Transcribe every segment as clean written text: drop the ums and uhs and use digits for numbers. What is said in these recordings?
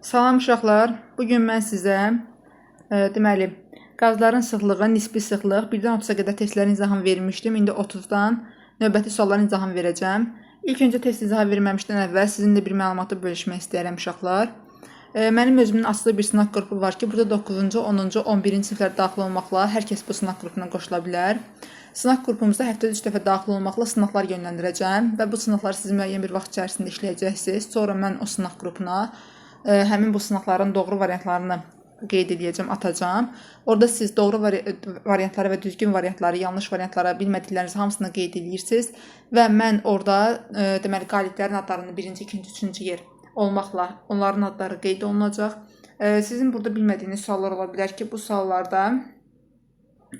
Salam uşaqlar, bugün mən sizə deməli, qazların sıxlığı, nisbi sıxlıq 1-dən 30-a qədər testlərin izahını vermişdim. İndi 30-dan növbəti sualların izahını verəcəm. İlk öncə test izahı verməmişdən əvvəl sizinlə bir məlumatı bölüşmək istəyirəm uşaqlar. Mənim özümün açdığı bir sınaq qrupu var ki, burada 9-cu, 10-cu, 11-ci siniflər daxil olmaqla hər kəs bu sınaq qrupuna qoşula bilər. Sınaq qrupumuzda həftədə 3 dəfə daxil olmaqla sınaqlar yönləndirəcəm və bu sınaqları siz müəyyən bir vaxt içərisində işləyəcəksiniz. Sonra mən o sınaq qrupuna həmin bu sınaqların doğru variantlarını qeyd edəcəm, atacağım. Orada siz doğru variantları və düzgün variantları, yanlış variantları, bilmədiklərinizi hamısını qeyd edirsiniz və mən orada deməli qaliblərin adlarını 1-ci, 2-ci, 3-cü yer olmaqla onların adları qeyd olunacaq. Sizin burada bilmədiyiniz suallar ola bilər ki, bu suallarda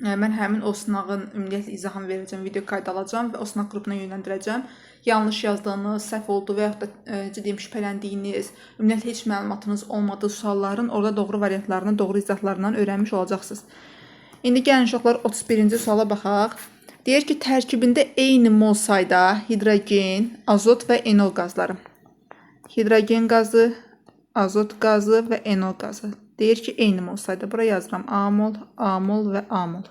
mən həmin o sınağın ümumiyyətlə izahını verəcəm, video kaydı alacağım və o sınaq qrupuna yönləndirəcəm. Yanlış yazdığınız, səhv oldu və yaxud da ciddi şübhələndiyiniz, ümumiyyətlə heç məlumatınız olmadığı sualların orada doğru variantlarını, doğru izahlarından öyrənmiş olacaqsınız. İndi gəlin uşaqlar 31-ci suala baxaq. Deyir ki, tərkibində eyni mol sayda hidrogen, azot və enol qazları. Hidrogen qazı, azot qazı və enol qazı. Deyir ki, eyni mol sayda. Bura yazıram A mol, A mol və A mol.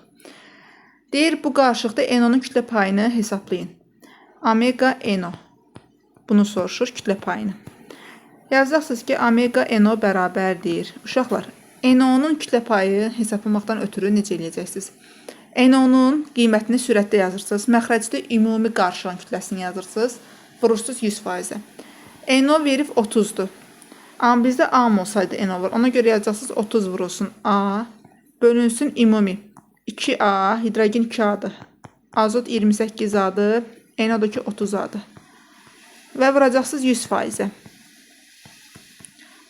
Deyir, bu qarşılıqda NO-nun kütlə payını hesablayın. Omega NO. Bunu soruşur, kütlə payını. Yazacaqsınız ki, omega NO bərabərdir. Uşaqlar, NO-nun kütlə payı hesablamaqdan ötürü necə eləyəcəksiniz? NO-nun qiymətini sürətdə yazırsınız. Məxrəcdə ümumi qarşılan kütləsini yazırsınız. Vurursunuz 100%. NO verib 30-dur. Amma bizdə A mol sayda NO var. Ona görə yazacaqsınız 30 vurulsun A. Bölünsün ümumi. 2A, hidrogen 2A'dır. Azot 28A'dır. NO da ki 30A'dır. Və vuracaqsınız 100%.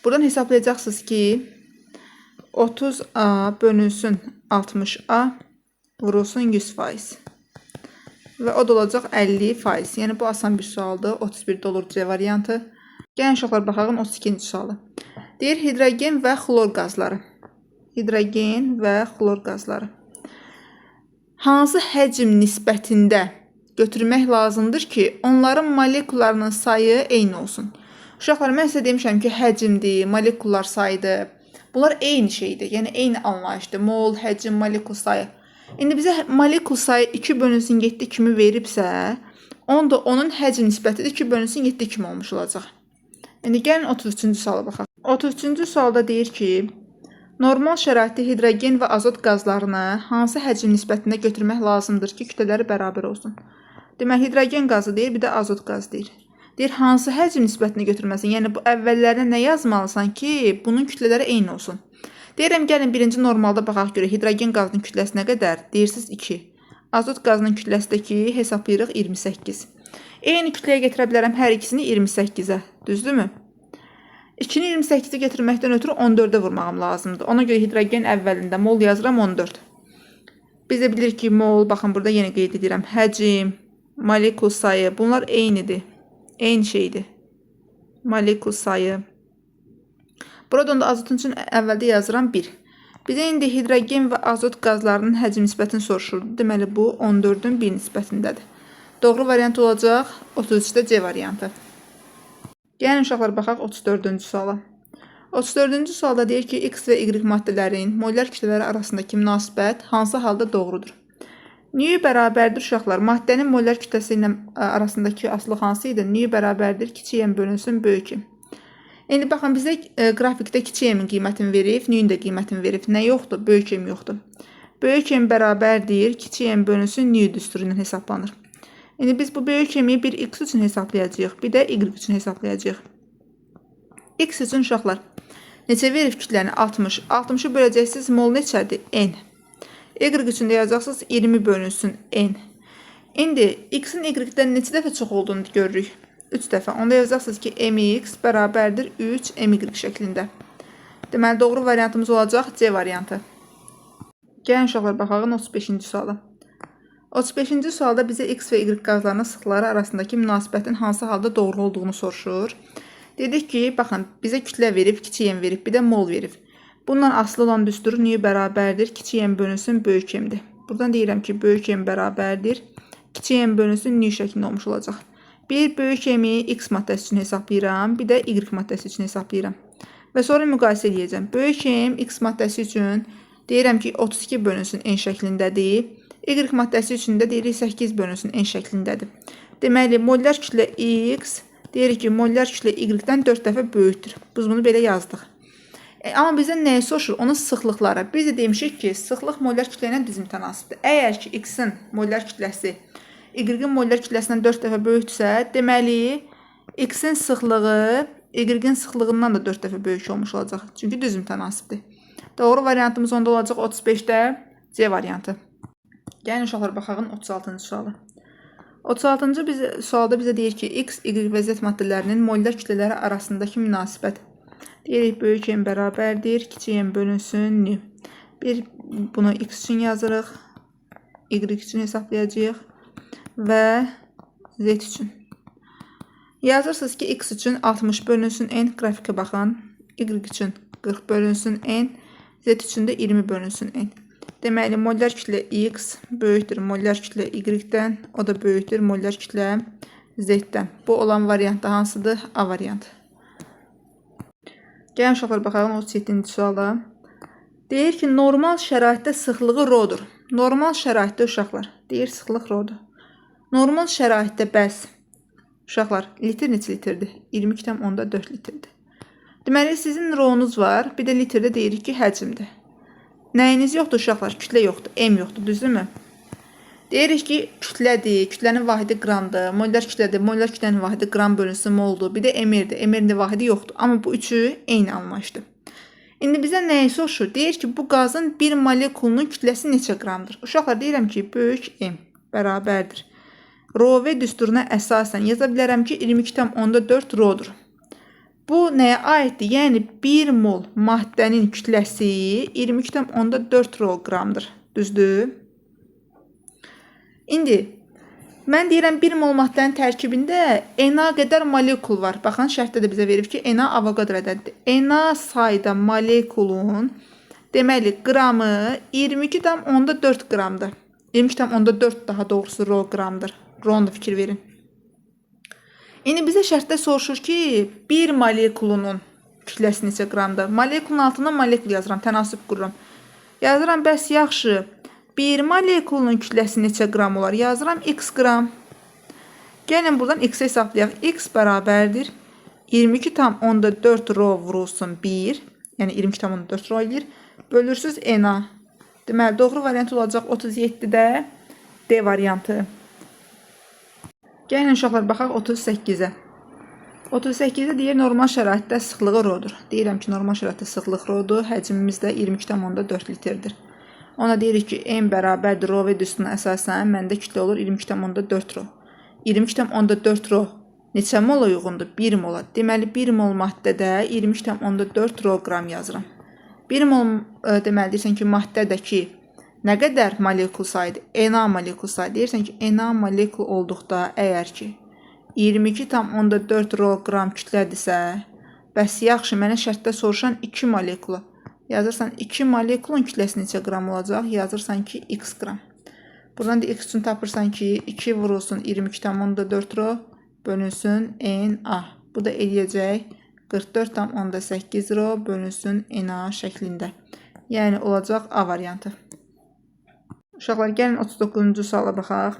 Buradan hesablayacaqsınız ki 30A bölünsün 60A vurulsun 100%. Və o da olacaq 50%. Yəni bu asan bir sualdır. 31'də olur C variantı. Gəlin uşaqlar baxaq 32-ci sualı. Deyir hidrogen və xlor qazları. Hidrogen və xlor qazları. Hansı həcm nisbətində götürmək lazımdır ki, onların molekullarının sayı eyni olsun? Uşaqlar, mən sizə demişəm ki, həcmdir, molekullar sayıdır. Bunlar eyni şeydir, yəni eyni anlayışdır. Mol, həcm, molekul sayı. İndi bizə molekul sayı 2 bölünsün 7 kimi veribsə, onda onun həcm nisbəti də 2 bölünsün 7 kimi olmuş olacaq. İndi gəlin 33-cü suala baxaq. 33-cü sualda deyir ki, normal şəraitdə hidrogen və azot qazlarını hansı həcm nisbətində götürmək lazımdır ki, kütlələri bərabər olsun? Demək, hidrogen qazı deyir, bir də azot qazı deyir. Deyir, hansı həcm nisbətində götürməsin? Yəni, bu əvvəllərinə nə yazmalısan ki, bunun kütlələri eyni olsun? Deyirəm, gəlin birinci normalda baxaq görə, hidrogen qazının kütləsi nə qədər? Deyirsiniz 2. Azot qazının kütləsi də ki, hesablayırıq 28. Eyni kütləyə getirə bilərəm hər ikisini 28-ə. Düzdürmü? 2-ni 28-ə getirməkdən ötürü 14-ə vurmağım lazımdır. Ona görə hidrogen əvvəlində mol yazıram 14. Biz də bilirik ki, mol, baxın burada yenə qeyd edirəm. Həcm, molekul sayı, bunlar eynidir. Eyni şeydir. Molekul sayı. Buradan da azotun üçün əvvəldə yazıram 1. Bizə indi hidrogen və azot qazlarının həcm nisbətini soruşurdu. Deməli, bu 14-ün 1 nisbətindədir. Doğru variant olacaq 33-də C variantı. Gəlin uşaqlar baxaq 34-cü suala. 34-cü sualda deyir ki, X və Y maddələrin molyar kütlələri arasındakı münasibət hansı halda doğrudur? Nü bərabərdir uşaqlar? Maddənin molyar kütləsi ilə arasındakı asılıq hansı idi? Nü bərabərdir kiçik M bölünsün böyük M. İndi baxın, bizə qrafikdə kiçik M-in qiymətini verib, nüyün də qiymətini verib. Nə yoxdur? Böyük M yoxdur. Böyük M bərabərdir kiçik M bölünsün nü düsturu ilə hesablanır. İndi biz bu böyük M-i bir X üçün hesablayacağıq, bir də Y üçün hesablayacağıq. X üçün uşaqlar, neçə verib kütləni? 60. 60-ı böləcəksiniz, mol neçədir? N. Y üçün də yazacaqsınız 20 bölünsün N. İndi X-in Y-dən neçə dəfə çox olduğunu görürük? 3 dəfə. Onda yazacaqsınız ki, MX bərabərdir 3 MY şəklində. Deməli, doğru variantımız olacaq C variantı. Gəlin uşaqlar, baxaq 35-ci suala. 35-ci sualda bizə X və Y qazlarının sıxları arasındakı münasibətin hansı halda doğru olduğunu soruşur. Dedik ki, baxın, bizə kütlə verib, kiçik M verib, bir də mol verib. Bundan asılı olan düsturu nü bərabərdir, kiçik M bölünsün böyük M-dir. Buradan deyirəm ki, böyük M bərabərdir, kiçik M bölünsün nü şəklində olmuş olacaq. Bir böyük M-i X maddəsi üçün hesablayıram, bir də Y maddəsi üçün hesablayıram. Və sonra müqayisə edəcəm. Böyük M X maddəsi üçün deyirəm ki 32 bölünsün N şəklindədir. Y maddəsi üçün də deyirik 8 bölünsün N şəklindədir. Deməli, mollar kütlə X deyirik ki, mollar kütlə Y-dən 4 dəfə böyükdür. Biz bunu belə yazdıq. Amma bizdən nəyi soruşur? Onun sıxlıqları. Biz də demişik ki, sıxlıq mollar kütlə ilə düz mütənasibdir. Əgər ki, X-in mollar kütləsi Y-in mollar kütləsindən 4 dəfə böyükdürsə, deməli, X-in sıxlığı Y-in sıxlığından da 4 dəfə böyük olmuş olacaq. Çünki düz mütənasibdir. Doğru variantımız onda olacaq 35-də C variantı. Gəlin uşaqlar, baxağın 36-cı sualı. 36-cı sualda bizə deyir ki, X, Y və Z maddələrinin mollar kütlələri arasındakı münasibət. Deyirik, böyük M bərabərdir, kiçik M bölünsün N. Bunu X üçün yazırıq, Y üçün hesablayacağıq və Z üçün. Yazırsınız ki, X üçün 60 bölünsün N, qrafikə baxın. Y üçün 40 bölünsün N, Z üçün də 20 bölünsün N. Deməli, mollar kütlə X böyükdür mollar kütlə Y-dən, o da böyükdür mollar kütlə Z-dən. Bu olan variant da hansıdır? A variantı. Gəlin uşaqlar, baxalım 37-ci suala. Deyir ki, normal şəraitdə sıxlığı rhodur. Normal şəraitdə uşaqlar, deyir sıxlıq rhodur. Normal şəraitdə bəs, uşaqlar, litr neçə litrdir? 22,4 litrdir. Deməli, sizin rhonuz var, bir də litrdə deyirik ki, həcmdir. Nəyiniz yoxdur uşaqlar? Kütlə yoxdur, M yoxdur, düzdürmü? Deyirik ki, kütlədir, kütlənin vahidi qramdır, mollar kütlədir, mollar kütlənin vahidi qram bölünsün moldur, bir də M-dir, M-nin də vahidi yoxdur. Amma bu üçü eyni alınmışdır. İndi bizə nəyi soruşur? Deyir ki, bu qazın bir molekulunun kütləsi neçə qramdır? Uşaqlar, deyirəm ki, böyük M bərabərdir. Rho düsturuna əsasən yaza bilərəm ki, 22,4 rhodur. Bu nəyə aiddir? Yəni, 1 mol maddənin kütləsi 22,4 rho qramdır. Düzdür? İndi, mən deyirəm 1 mol maddənin tərkibində Na qədər molekul var. Baxın, şərtdə də bizə verib ki, Na Avogadro ədədidir. Na sayda molekulun, deməli, qramı 22,4 qramdır. 22,4 daha doğrusu rho qramdır. Rho'nu da fikir verin. İndi bizə şərtdə soruşur ki, bir molekulunun kütləsi neçə qramdır? Molekulun altına molekul yazıram, tənasüb qururam. Yazıram, bəs yaxşı, bir molekulunun kütləsi neçə qram olar? Yazıram, x qram. Gəlin buradan x hesablayaq. X bərabərdir 22,4 rho vurulsun 1, yəni 22,4 rho edir, bölürsüz Na. Deməli, doğru variant olacaq 37-də D variantı. Gəlin uşaqlar, baxaq 38-ə. 38-də deyir, normal şəraitdə sıxlığı rhodur. Deyirəm ki, normal şəraitdə sıxlıq rhodur, həcmimiz də 22,4 litrdir. Ona deyirik ki, M bərabərdir rho və düsturuna əsasən, məndə kütlə olur 22,4 rho. 22,4 rho neçə mola uyğundur? 1 mola. Deməli, 1 mol maddədə 22,4 rho qram yazıram. 1 mol deməli, deyirsən ki, maddədəki nə qədər molekul sayıdır? Na molekul sayı. Deyirsən ki, Na molekul olduqda əgər ki, 22,4 rho qram kütlədirsə, bəs yaxşı, mənə şərtdə soruşan 2 molekulu. Yazırsan, 2 molekulun kütləsi neçə qram olacaq? Yazırsan ki, x qram. Buradan da x üçün tapırsan ki, 2 vurulsun 22,4 rho bölünsün Na. Bu da eləyəcək 44,8 rho bölünsün Na şəklində. Yəni, olacaq A variantı. Uşaqlar, gəlin 39-cu suala baxaq.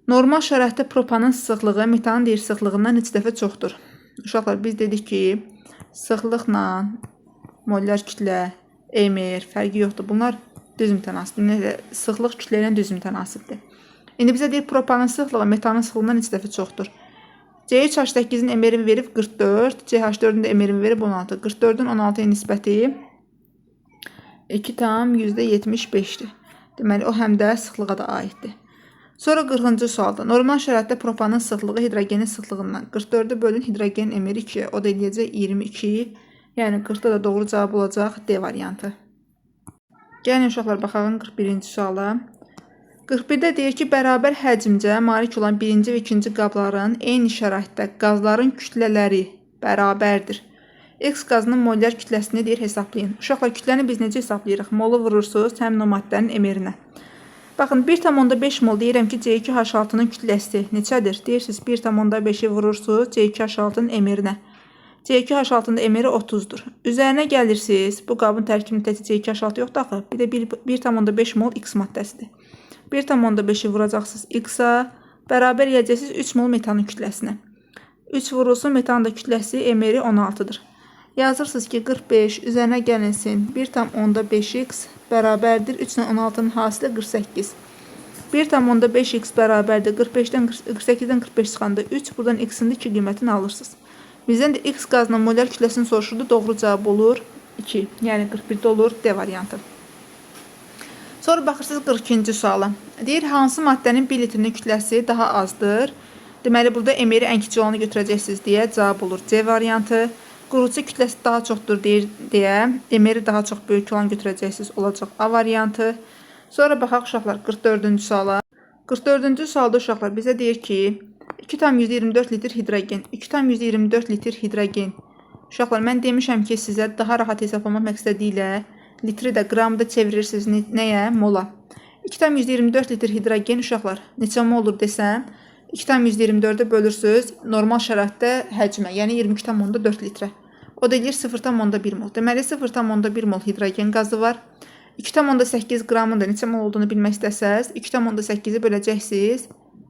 Normal şəraitdə propanın sıxlığı metanın deyir sıxlığından neçə dəfə çoxdur? Uşaqlar, biz dedik ki, sıxlıqla mollar kütlə, MR fərqi yoxdur. Bunlar düz mütənasibdir. Sıxlıq kütlə ilə düz mütənasibdir. İndi bizə deyir propanın sıxlığı metanın sıxlığından neçə dəfə çoxdur? CH8-in MR-in verib 44, CH4-ün də MR-in verib 16. 44-ün 16-ya nisbəti 2,75-dir. Deməli, o həm də sıxlığa da aiddir. Sonra 40-cı sualda. Normal şəraitdə propanın sıxlığı hidrogenin sıxlığından 44-ü bölün hidrogenin MR2, o da eləyəcək 22. Yəni, 40-da da doğru cavab olacaq D variantı. Gəlin uşaqlar, baxağın 41-ci suala. 41-də deyir ki, bərabər həcmcə malik olan birinci və ikinci qabların eyni şəraitdə qazların kütlələri bərabərdir. X qazının mollar kütləsini deyir hesablayın. Uşaqlar, kütləni biz necə hesablayırıq? Molu vurursunuz həmin o maddənin MR-inə. Baxın, 1,5 mol deyirəm ki, C2H6-nın kütləsi neçədir? Deyirsiniz, 1,5-i vurursunuz C2H6-nın MR-inə. C2H6-nın emeri 30-dur. Üzərinə gəlirsiniz. Bu qabın tərkibində təkcə C2H6 yoxdur axı. Bir də 1,5 mol X maddəsidir. 1,5-i vuracaqsınız X-a. Bərabər eləyəcəksiniz 3 mol metanın kütləsinə. 3 vurulsun metanın da kütləsi emeri 16-dır. Yazırsınız ki 45 üzərinə gəlinsin 1,5x bərabərdir 3 ilə 16-nın hasili 48. 1,5x bərabərdir 48-dən 45 çıxanda 3. Buradan x-in 2 qiymətini alırsınız. Bizdən də x qazının molar kütləsini soruşurdu. Doğru cavab olur 2. Yəni 41-də olur D variantı. Sonra baxırsınız 42-ci suala. Deyir, hansı maddənin 1 litrinin kütləsi daha azdır? Deməli, burada emeri ən kiçik olanı götürəcəksiniz deyə cavab olur C variantı. Qurucu kütləsi daha çoxdur deyə emeri daha çox böyük olan götürəcəksiniz, olacaq A variantı. Sonra baxaq uşaqlar 44-cü suala. 44-cü sualda uşaqlar bizə deyir ki 2,24 litr hidrogen. 2,24 litr hidrogen. Uşaqlar, mən demişəm ki, sizə daha rahat hesablamaq məqsədi ilə litri də qramda çevirirsiniz nəyə? Mola. 2,24 litr hidrogen uşaqlar neçə mol olur desəm, 2,24-də bölürsünüz normal şəraitdə həcmə, yəni 22,4 litrə. O da eləyir 0,1 mol. Deməli 0,1 mol hidrogen qazı var. 2,8 qramın da neçə mol olduğunu bilmək istəsəz, 2,8-i böləcəksiniz.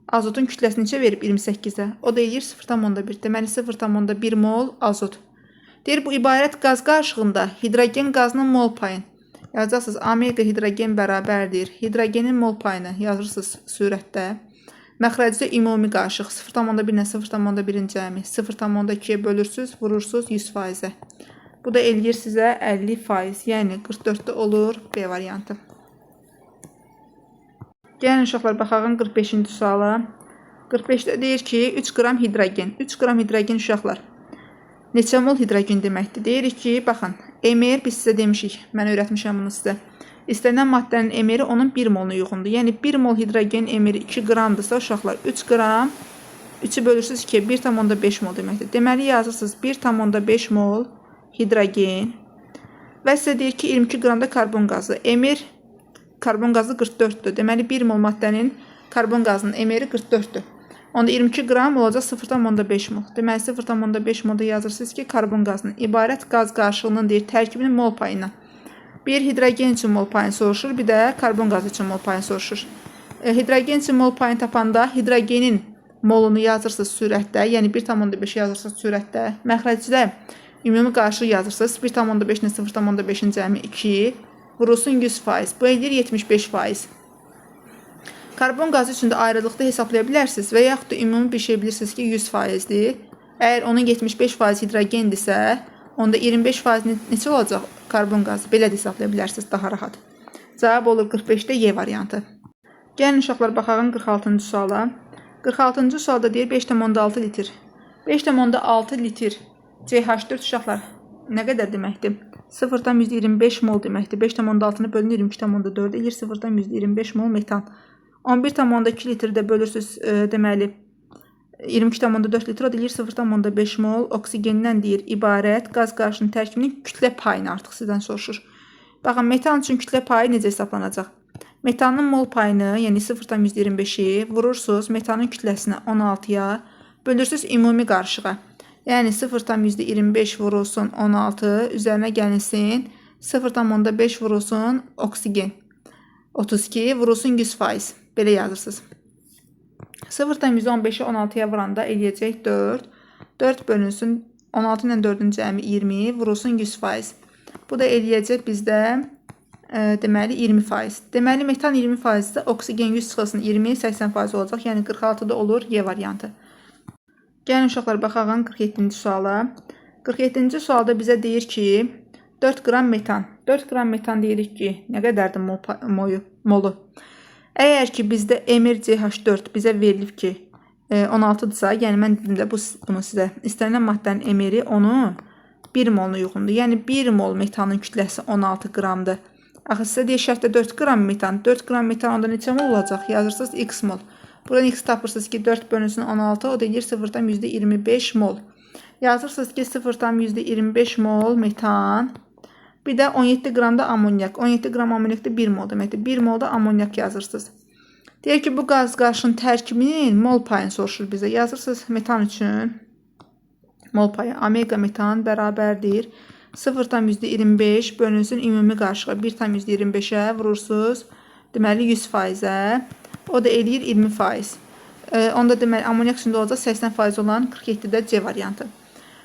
Azotun kütləsi neçə verib 28-ə? O da eləyir 0,1. Deməli 0,1 mol azot. Deyir, bu ibarət qaz qarışığında hidrogen qazının mol payını yazacaqsınız. Omega hidrogen bərabərdir. Hidrogenin mol payını yazırsınız sürətdə. Məxrəcdə ümumi qarışıq 0,1 ilə 0,1-in cəmi 0,2-yə bölürsünüz, vurursunuz 100%-ə. Bu da eləyir sizə 50%, yəni 44-də olur B variantı. Gəlin uşaqlar, baxağın 45-ci suala. 45-də deyir ki, 3 qram hidrogen. 3 qram hidrogen uşaqlar. Neçə mol hidrogen deməkdir? Deyirik ki, baxın, emer biz sizə demişik, mən öyrətmişəm bunu sizə. İstənilən maddənin emeri onun 1 moluna uyğundur. Yəni 1 mol hidrogen emeri 2 qramdırsa uşaqlar 3 qram 3-ü bölürsünüz ki 1,5 mol deməkdir. Deməli yazırsınız 1,5 mol hidrogen və sizə deyir ki 22 qramda karbon qazı. Emer karbon qazı 44-dür. Deməli 1 mol maddənin karbon qazının emeri 44-dür. Onda 22 qram olacaq 0,5 mol. Deməli 0,5 molda yazırsınız ki karbon qazının ibarət qaz qarışığının deyir tərkibinin mol payına. Bir hidrogen üçün mol payını soruşur, bir də karbon qazı üçün mol payını soruşur. Hidrogen üçün mol payını tapanda hidrogenin molunu yazırsınız sürətdə, yəni 1,5 yazırsınız sürətdə. Məxrəcdə ümumi qarışıq yazırsınız. 1,5 ilə 0,5-in cəmi 2, vurulsun 100%. Bu eləyir 75%. Karbon qazı üçün də ayrılıqda hesablaya bilərsiniz və yaxud da ümumi bir şey bilirsiniz ki 100%-dir. Əgər onun 75% hidrogendirsə, onda 25% neçə olacaq karbon qazı? Belə də hesablaya bilərsiniz daha rahat. Cavab olur 45-də Y variantı. Gəlin uşaqlar, baxağın 46-cı suala. 46-cı sualda deyir 5,6 litr. 5,6 litr CH4 uşaqlar nə qədər deməkdir? 0,25 mol deməkdir. 5,6-nı bölünür 22,4 eləyir 0,25 mol metan. 11,2 litrdə bölürsünüz deməli 22,4 litr o deyir 0,5 mol oksigendən deyir ibarət qaz qarışığının tərkibinin kütlə payını artıq sizdən soruşur. Baxın, metan üçün kütlə payı necə hesablanacaq? Metanın mol payını, yəni 0,25-i vurursunuz metanın kütləsinə 16-ya, bölürsünüz ümumi qarışığa. Yəni 0,25 vurulsun 16, üzərinə gəlinsin 0,5 vurulsun oksigen 32, vurulsun 100%. Belə yazırsınız. 0,15-i 16-ya vuranda eləyəcək 4. 4 bölünsün 16 ilə 4-ün cəmi 20, vurulsun 100%. Bu da eləyəcək bizdə deməli 20%. Deməli metan 20%-də oksigen 100 çıxılsın 20, 80% olacaq. Yəni 46-da olur Y variantı. Gəlin uşaqlar, baxağın 47-ci suala. 47-ci sualda bizə deyir ki 4 qram metan. 4 qram metan deyirik ki nə qədərdir molu? Əgər ki bizdə emir CH4 bizə verilib ki 16-dırsa, yəni mən dedim də bunu sizə istənilən maddənin emiri onun 1 moluna uyğundur. Yəni 1 mol metanın kütləsi 16 qramdır. Axı sizə deyir şərtdə 4 qram metan. 4 qram metan onda neçə mol olacaq? Yazırsınız x mol. Buradan x tapırsınız ki 4 bölünsün 16, o da deyir 0,25 mol. Yazırsınız ki 0,25 mol metan. Bir də 17 qramda amonyak. 17 qram amonyakda 1 mol deməkdir. 1 molda amonyak yazırsınız. Deyir ki, bu qaz qarışığının tərkibinin mol payını soruşur bizə. Yazırsınız metan üçün mol payı omega metan bərabərdir 0,25 bölünsün ümumi qarışığa 1,25-ə vurursunuz. Deməli 100%-ə. O da eləyir 20%. Onda deməli amoniak içində olacaq 80% olan 47-də C variantı.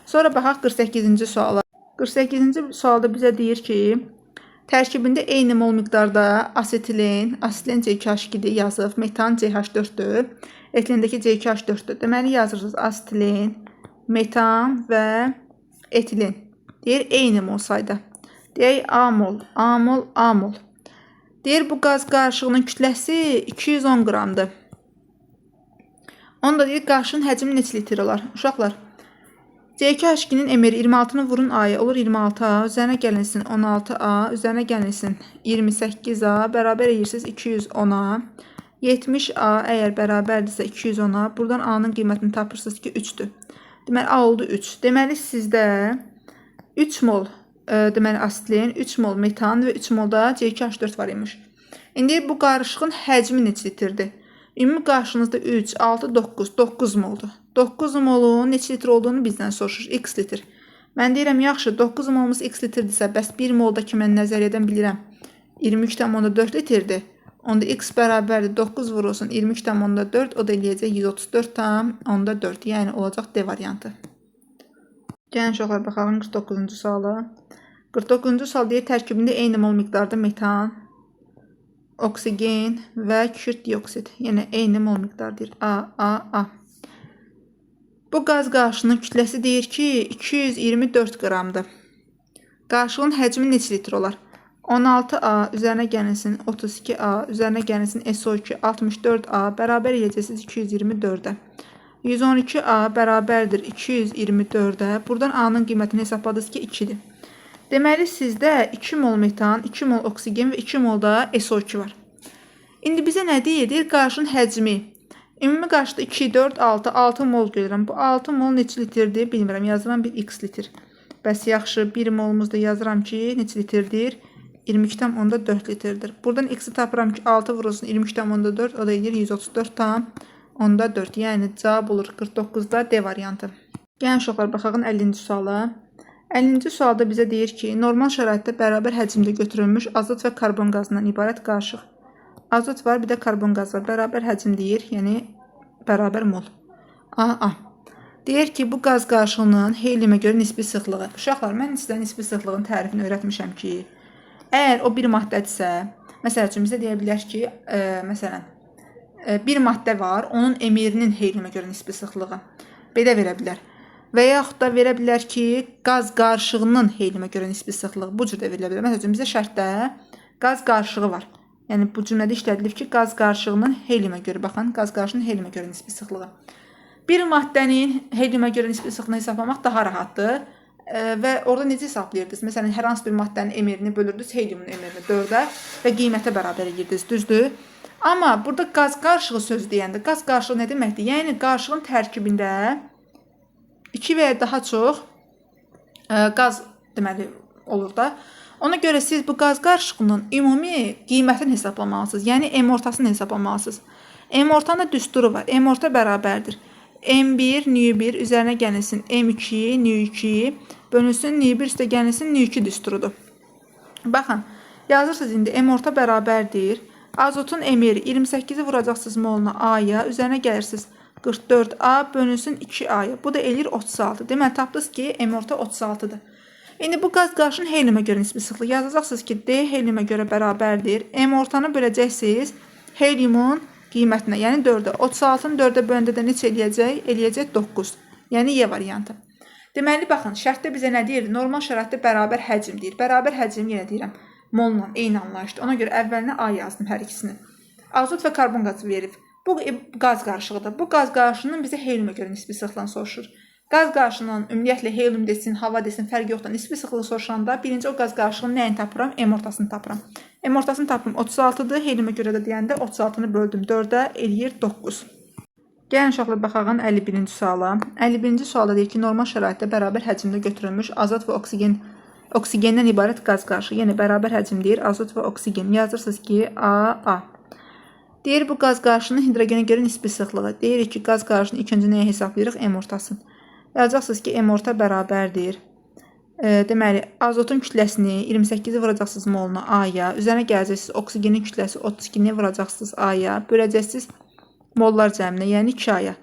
Sonra baxaq 48-ci suala. 48-ci sualda bizə deyir ki, tərkibində eyni mol miqdarda asetilen CH2-dir yazıb, metan CH4-dür, etilendəki CH4-dür. Deməli yazırsınız asetilen, metan və etilen. Deyir eyni mol sayda. Deyək A mol, A mol, A mol. Deyir bu qaz qarışığının kütləsi 210 qramdır. Onda deyir qarışığın həcmi neçə litr olar? Uşaqlar, CH2-nin emeri 26-nı vurun A-ya, olur 26A, üzərinə gəlinsin 16A, üzərinə gəlinsin 28A, bərabər edirsiniz 210A. 70A əgər bərabərdirsə 210A, buradan A-nın qiymətini tapırsınız ki 3-dür. Deməli A oldu 3. Deməli sizdə 3 mol deməli asetilen, 3 mol metan və 3 mol da CH4 var imiş. İndi bu qarışığın həcmi neçə litrdir? Ümumi qarşınızda 3, 6, 9 moldur. 9 molun neçə litr olduğunu bizdən soruşur. X litr. Mən deyirəm, yaxşı, 9 molumuz X litrdirsə, bəs 1 molda ki, mən nəzəriyyədən bilirəm, 23,4 litrdir. Onda X bərabərdir, 9 vurulsun, 23,4, o da eləyəcək 134,4. Yəni, olacaq D variantı. Gəlin uşaqlar, baxalım 49-cu suala. 49-cu sual deyir, tərkibində eyni mol miqdarda metan, oksigen və kükürt dioksid. Yəni, eyni mol miqdardır. A. Bu qaz qarışığının kütləsi deyir ki, 224 qramdır. Qarışığın həcmi neçə litr olar? 16A üzərinə gəlinsin 32A, üzərinə gəlinsin SO2 64A, bərabər edəcəksiniz 224-ə. 112A bərabərdir 224-ə. Buradan A-nın qiymətini hesabladınız ki, 2-dir. Deməli, sizdə 2 mol metan, 2 mol oksigen və 2 mol da SO2 var. İndi bizə nə deyir? Deyir, qarışığın həcmi. Ümumi qarşıda 2, 4, 6 mol görürəm. Bu 6 mol neçə litrdir? Bilmirəm, yazıram bir X litr. Bəs yaxşı, 1 molumuzda yazıram ki, neçə litrdir? 22,4 litrdir. Buradan X-i tapıram ki, 6 vurulsun 23,4, o da edir 134,4. Yəni, cavab olur 49-da D variantı. Gəlin uşaqlar, baxaqın 50-ci suala. 50-ci sualda bizə deyir ki, normal şəraitdə bərabər həcmdə götürülmüş azot və karbon qazından ibarət qarışıq. Azot var, bir də karbon qaz var. Bərabər həcm deyir, yəni bərabər mol. A. Deyir ki, bu qaz qarışığının heliumə görə nisbi sıxlığı. Uşaqlar, mən sizə nisbi sıxlığın tərifini öyrətmişəm ki, əgər o bir maddədirsə, məsəl üçün bizə deyə bilər ki, məsələn, bir maddə var, onun emirinin heliumə görə nisbi sıxlığı. Belə verə bilər. Və yaxud da verə bilər ki, qaz qarışığının heliumə görə nisbi sıxlığı. Bu cür də verilə bilər. Məsəl üçün, bizə şərtdə qaz qarışığı var. Yəni, bu cümlədə işlədilib ki, qaz qarışığının heliumə görə, baxın, qaz qarışığının heliumə görə nisbi sıxlığı. Bir maddənin heliumə görə nisbi sıxlığını hesablamaq daha rahatdır. Və orada necə hesablayırdınız? Məsələn, hər hansı bir maddənin emirini bölürdünüz, heliumun emirini 4-ə və qiymətə bərabər edirdiniz, düzdür? Amma burada qaz qarışığı sözü deyəndə, qaz qarışığı nə deməkdir? Yəni, qarışığın tərkibində 2 və ya daha çox qaz deməli olur da. Ona görə siz bu qaz qarışığının ümumi qiymətini hesablamalısınız. Yəni, M-ortasını hesablamalısınız. M-ortanın da düsturu var. M-orta bərabərdir. M1, N1 üzərinə gəlinsin M2, N2 bölünsün N1 üstə gəlinsin N2 düsturudur. Baxın, yazırsınız indi M-orta bərabərdir. Azotun emeri 28-i vuracaqsınız moluna A-ya, üzərinə gəlirsiniz 44A bölünsün 2A-ya. Bu da eləyir 36. Deməli, tapdınız ki, M-orta 36-dır. İndi bu qaz qarışığının heliumə görə nisbi sıxlığı yazacaqsınız ki, D heliumə görə bərabərdir. M-ortanı böləcəksiniz heliumun qiymətinə, yəni 4-ə. 36-nı 4-ə böləndə də neçə eləyəcək? Eləyəcək 9. Yəni Y variantı. Deməli, baxın, şərtdə bizə nə deyirdi? Normal şəraitdə bərabər həcm deyir. Bərabər həcm yenə deyirəm. Molla eyni anlayışdır. Ona görə əvvəlinə A yazdım hər ikisini. Azot və karbon qazı verib. Bu qaz qarışığıdır. Bu qaz qarışığının bizə heliumə görə nisbi sıxlığını soruşur. Qaz qarışığının ümumiyyətlə helium desin, hava desin, fərq yoxdur. Nisbi sıxlığı soruşanda birinci o qaz qarışığının nəyini tapıram? M-ortasını tapıram. M-ortasını tapım 36-dır. Heliumə görə də deyəndə 36-nı böldüm 4-ə, eləyir 9. Gəlin uşaqlar, baxağın 51-ci suala. 51-ci sualda deyir ki, normal şəraitdə bərabər həcmdə götürülmüş azot və oksigenden ibarət qaz qarışığı. Yəni, bərabər həcm deyir, azot və oksigen. Yazırsınız ki, A. Deyir, bu qaz qarışığının hidrogenə görə nisbi sıxlığı. Deyirik ki, qaz qarışığının ikinci nəyə hesablayırıq? M-ortasını. Yazacaqsınız ki, M orta bərabərdir. Deməli, azotun kütləsini 28-i vuracaqsınız moluna A-ya. Üzərinə gələcəksiniz, oksigenin kütləsi 32-ni vuracaqsınız A-ya. Böləcəksiniz mollar cəminə, yəni 2A-ya.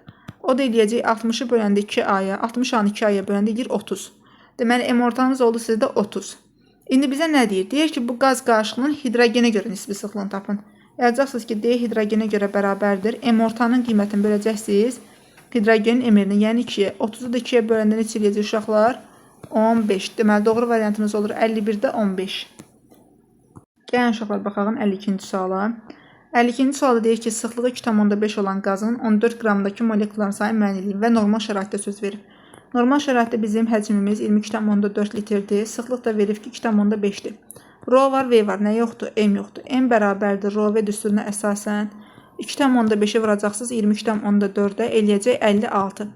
O da eləyəcək 60-ı böləndə 2A-ya. 60 anı 2A-ya böləndə edir 30. Deməli, M ortanız oldu sizdə 30. İndi bizə nə deyir? Deyir ki, bu qaz qarışığının hidrogenə görə nisbi sıxlığını tapın. Yazacaqsınız ki, D hidrogenə görə bərabərdir. M ortanın qiymətini böləcəksiniz hidrogenin emirini, yəni 2-yə. 30-u da 2-yə böləndə neçə eləyəcək uşaqlar? 15. Deməli, doğru variantımız olur 51-də 15. Gəlin uşaqlar, baxalım 52-ci suala. 52-ci sualda deyir ki, sıxlığı 2,5 olan qazın 14 qramdakı molekulların sayı müəyyən edin və normal şəraitdə söz verib. Normal şəraitdə bizim həcmimiz 22,4 litrdir. Sıxlıq da verib ki, 2,5-dir. Rho var, V var. Nə yoxdur? M yoxdur. M bərabərdir. Rho V düsturuna əsasən 2,5-i vuracaqsınız 22,4-də eləyəcək 56.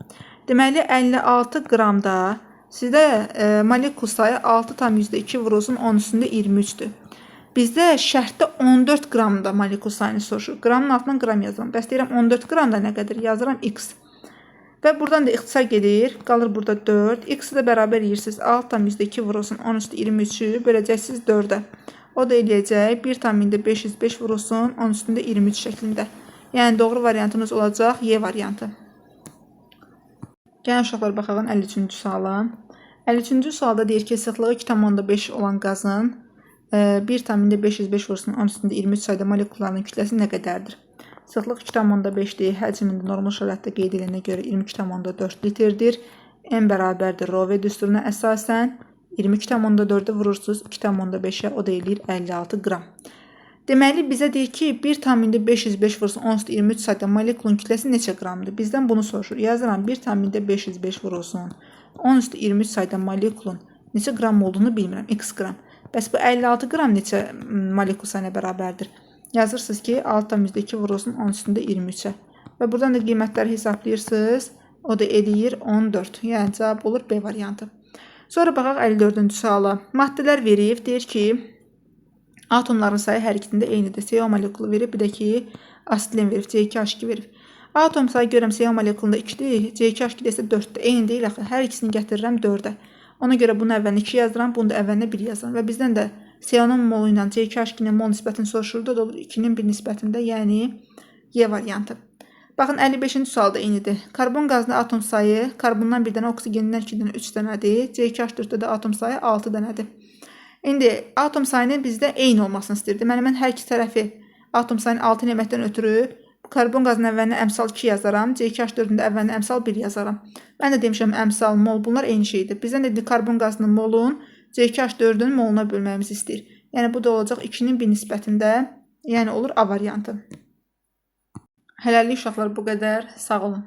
Deməli, 56 qramda sizdə molekul sayı 6,2 vurulsun 10 üstündə 23-dür. Bizdə şərtdə 14 qramda molekul sayını soruşur. Qramın altından qram yazıram. Bəs deyirəm 14 qramda nə qədər? Yazıram X. Və buradan da ixtisar gedir. Qalır burada 4. X-i də bərabər yeyirsiniz. 6,2 vurulsun 10 üstü 23-ü böləcəksiniz 4-ə. O da eləyəcək 1,505 vurulsun 10 üstündə 23 şəklində. Yəni doğru variantımız olacaq Y variantı. Gəlin uşaqlar, baxalım 53-cü suala. 53-cü sualda deyir ki, sıxlığı 2,5 olan qazın 1,505 vurulsun 10 üstündə 23 sayda molekullarının kütləsi nə qədərdir? Sıxlıq 2,5-dir. Həcmində normal şəraitdə qeyd edilənə görə 22,4 litrdir. M bərabərdir. Rho V düsturuna əsasən 22,4-ü vurursunuz 2,5-ə, o da eləyir 56 qram. Deməli, bizə deyir ki, 1,505 vurulsun 10 üstü 23 sayda molekulun kütləsi neçə qramdır? Bizdən bunu soruşur. Yazıram 1,505 vurulsun 10 üstü 23 sayda molekulun neçə qram olduğunu bilmirəm. X qram. Bəs bu 56 qram neçə molekul sayına bərabərdir? Yazırsınız ki, 6,2 vurulsun 10 üstündə 23-ə. Və buradan da qiymətləri hesablayırsınız. O da eləyir 14. Yəni cavab olur B variantı. Sonra baxaq 54-cü suala. Maddələr verib. Deyir ki, atomların sayı hər ikisində eynidir. CO molekulu verib. Bir də ki, asetilin verib. C2H2 verib. Atom sayı görürəm CO molekulunda 2-dir. C2H2 isə 4-dür. Eyni deyil axı. Hər ikisini gətirirəm 4-ə. Ona görə bunu əvvəlinə 2 yazıram. Bunu da əvvəlinə 1 yazıram. Və bizdən də CO-nun molu ilə C2H2-nin mol nisbətini soruşur. Da olur 2-nin 1 nisbətində, yəni Y variantı. Baxın, 55-ci sualda eynidir. Karbon qazında atom sayı karbondan 1 dənə, oksigenindən 2 dənə, 3 dənədir. C2H4-də də atom sayı 6 dənədir. İndi atom sayının bizdə eyni olmasını istəyir. Deməli, mən hər iki tərəfi atom sayının 6 eləməkdən ötürü karbon qazının əvvəlinə əmsal 2 yazaram. C2H4-ün də əvvəlinə əmsal 1 yazaram. Mən də demişəm əmsal, mol, bunlar eyni şeydir. Bizdən də karbon qazının molun C2H4-ün moluna bölməyimizi istəyir. Yəni, bu da olacaq 2-nin 1 nisbətində, yəni olur A variantı. Hələlik uşaqlar bu qədər. Sağ olun.